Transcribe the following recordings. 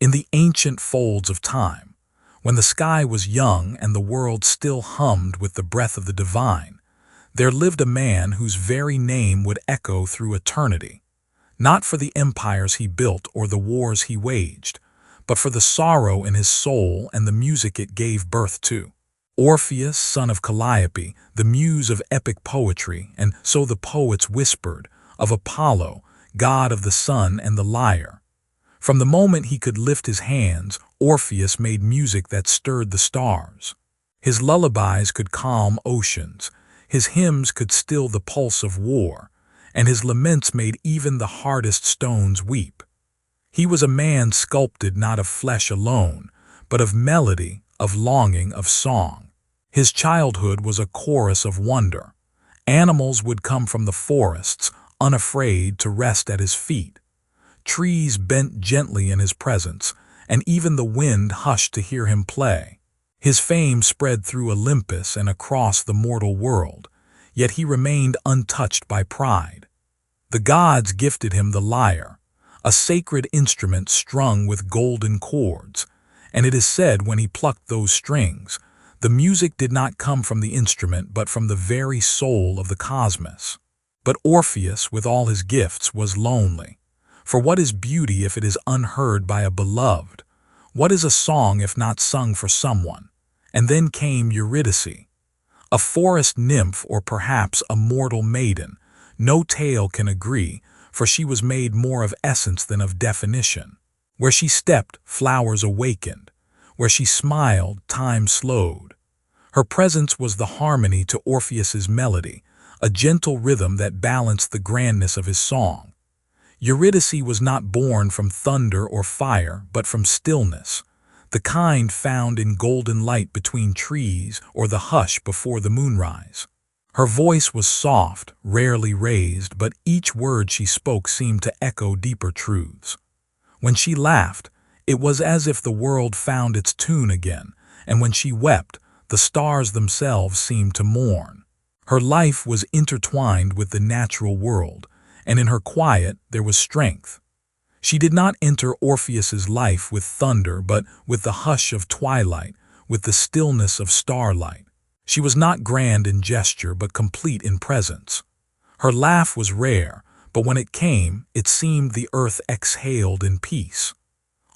In the ancient folds of time, when the sky was young and the world still hummed with the breath of the divine, there lived a man whose very name would echo through eternity, not for the empires he built or the wars he waged, but for the sorrow in his soul and the music it gave birth to. Orpheus, son of Calliope, the muse of epic poetry, and so the poets whispered, of Apollo, god of the sun and the lyre. From the moment he could lift his hands, Orpheus made music that stirred the stars. His lullabies could calm oceans, his hymns could still the pulse of war, and his laments made even the hardest stones weep. He was a man sculpted not of flesh alone, but of melody, of longing, of song. His childhood was a chorus of wonder. Animals would come from the forests, unafraid to rest at his feet. Trees bent gently in his presence, and even the wind hushed to hear him play. His fame spread through Olympus and across the mortal world, yet he remained untouched by pride. The gods gifted him the lyre, a sacred instrument strung with golden chords, and it is said when he plucked those strings, the music did not come from the instrument but from the very soul of the cosmos. But Orpheus, with all his gifts, was lonely. For what is beauty if it is unheard by a beloved? What is a song if not sung for someone? And then came Eurydice, a forest nymph or perhaps a mortal maiden. No tale can agree, for she was made more of essence than of definition. Where she stepped, flowers awakened. Where she smiled, time slowed. Her presence was the harmony to Orpheus's melody, a gentle rhythm that balanced the grandness of his song. Eurydice was not born from thunder or fire, but from stillness, the kind found in golden light between trees or the hush before the moonrise. Her voice was soft, rarely raised, but each word she spoke seemed to echo deeper truths. When she laughed, it was as if the world found its tune again, and when she wept, the stars themselves seemed to mourn. Her life was intertwined with the natural world, and in her quiet there was strength. She did not enter Orpheus's life with thunder, but with the hush of twilight, with the stillness of starlight. She was not grand in gesture, but complete in presence. Her laugh was rare, but when it came, it seemed the earth exhaled in peace.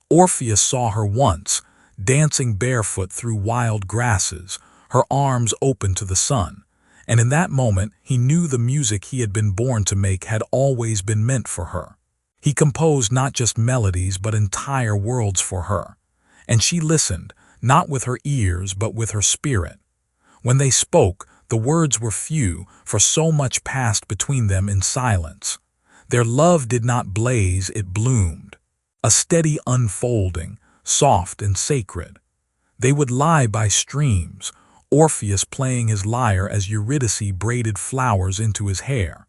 Orpheus saw her once, dancing barefoot through wild grasses, her arms open to the sun. And in that moment he knew the music he had been born to make had always been meant for her. He composed not just melodies but entire worlds for her, and she listened, not with her ears but with her spirit. When they spoke, the words were few, for so much passed between them in silence. Their love did not blaze, it bloomed, a steady unfolding, soft and sacred. They would lie by streams, Orpheus playing his lyre as Eurydice braided flowers into his hair.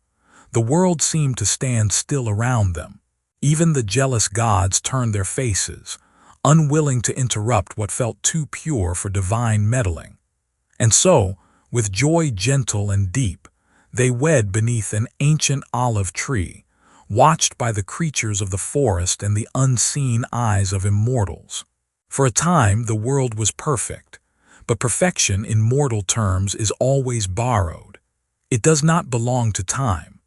The world seemed to stand still around them. Even the jealous gods turned their faces, unwilling to interrupt what felt too pure for divine meddling. And so, with joy gentle and deep, they wed beneath an ancient olive tree, watched by the creatures of the forest and the unseen eyes of immortals. For a time the world was perfect, but perfection in mortal terms is always borrowed. It does not belong to time.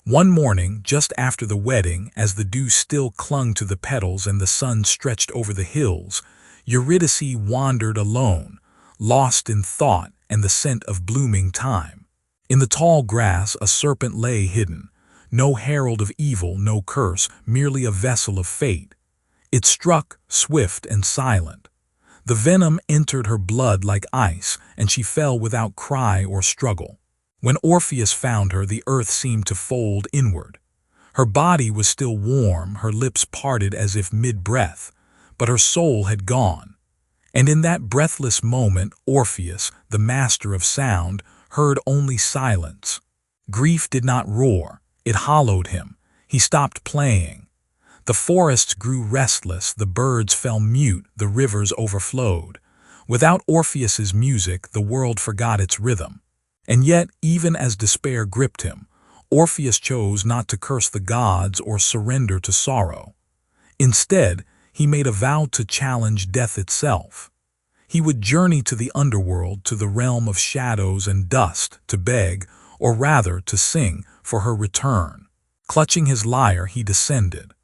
One morning, just after the wedding, as the dew still clung to the petals and the sun stretched over the hills, Eurydice wandered alone, lost in thought and the scent of blooming time. In the tall grass a serpent lay hidden, no herald of evil, no curse, merely a vessel of fate. It struck, swift and silent. The venom entered her blood like ice, and she fell without cry or struggle. When Orpheus found her, the earth seemed to fold inward. Her body was still warm, her lips parted as if mid-breath, but her soul had gone. And in that breathless moment, Orpheus, the master of sound, heard only silence. Grief did not roar, it hollowed him. He stopped playing. The forests grew restless, the birds fell mute, the rivers overflowed. Without Orpheus's music, the world forgot its rhythm. And yet, even as despair gripped him, Orpheus chose not to curse the gods or surrender to sorrow. Instead, he made a vow to challenge death itself. He would journey to the underworld, to the realm of shadows and dust, to beg, or rather to sing, for her return. Clutching his lyre, he descended.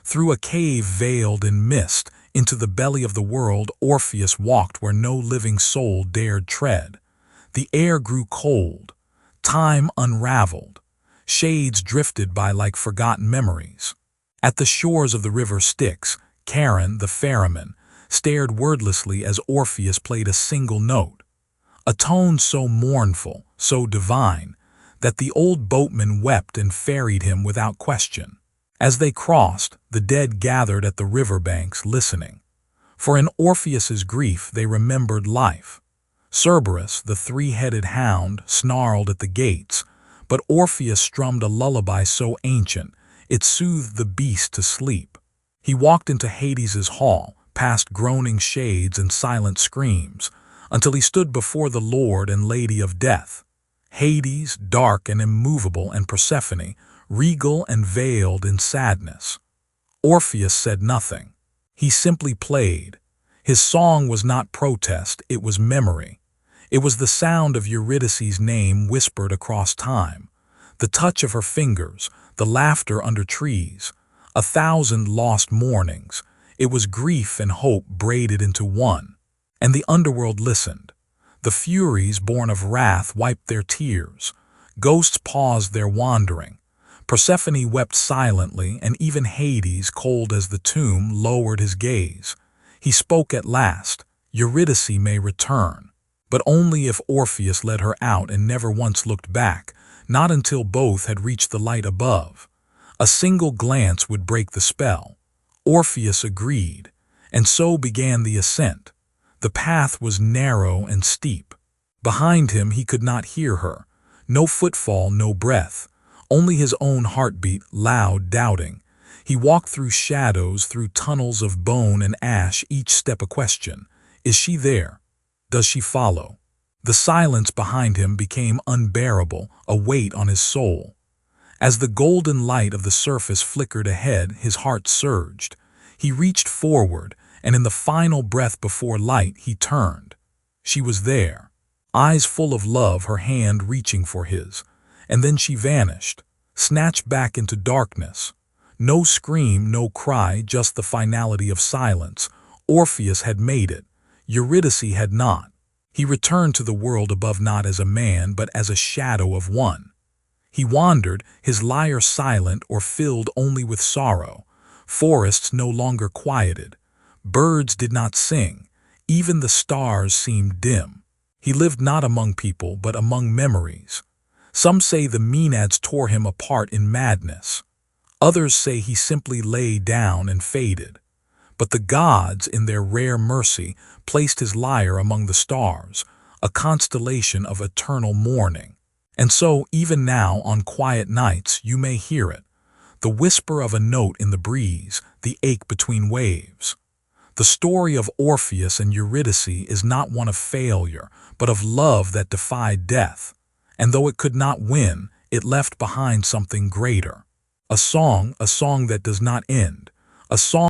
Through a cave veiled in mist, into the belly of the world, Orpheus walked where no living soul dared tread. The air grew cold. Time unraveled. Shades drifted by like forgotten memories. At the shores of the river Styx, Charon, the ferryman, stared wordlessly as Orpheus played a single note. A tone so mournful, so divine, that the old boatman wept and ferried him without question. As they crossed, the dead gathered at the riverbanks listening. For in Orpheus's grief they remembered life. Cerberus, the three-headed hound, snarled at the gates, but Orpheus strummed a lullaby so ancient it soothed the beast to sleep. He walked into Hades's hall, past groaning shades and silent screams, until he stood before the Lord and Lady of Death. Hades, dark and immovable, and Persephone, regal and veiled in sadness. Orpheus said nothing. He simply played. His song was not protest, it was memory. It was the sound of Eurydice's name whispered across time, the touch of her fingers, the laughter under trees, 1,000 lost mornings. It was grief and hope braided into one. And the underworld listened. The Furies, born of wrath, wiped their tears. Ghosts paused their wandering. Persephone wept silently, and even Hades, cold as the tomb, lowered his gaze. He spoke at last. Eurydice may return, but only if Orpheus led her out and never once looked back, not until both had reached the light above. A single glance would break the spell. Orpheus agreed, and so began the ascent. The path was narrow and steep. Behind him he could not hear her. No footfall, no breath. Only his own heartbeat, loud, doubting. He walked through shadows, through tunnels of bone and ash, each step a question. Is she there? Does she follow? The silence behind him became unbearable, a weight on his soul. As the golden light of the surface flickered ahead, his heart surged. He reached forward, and in the final breath before light, he turned. She was there, eyes full of love, her hand reaching for his. And then she vanished, snatched back into darkness. No scream, no cry, just the finality of silence. Orpheus had made it. Eurydice had not. He returned to the world above not as a man, but as a shadow of one. He wandered, his lyre silent or filled only with sorrow. Forests no longer quieted. Birds did not sing. Even the stars seemed dim. He lived not among people, but among memories. Some say the Maenads tore him apart in madness. Others say he simply lay down and faded. But the gods, in their rare mercy, placed his lyre among the stars, a constellation of eternal mourning. And so, even now, on quiet nights, you may hear it. The whisper of a note in the breeze, the ache between waves. The story of Orpheus and Eurydice is not one of failure, but of love that defied death. And though it could not win, it left behind something greater. A song that does not end. A song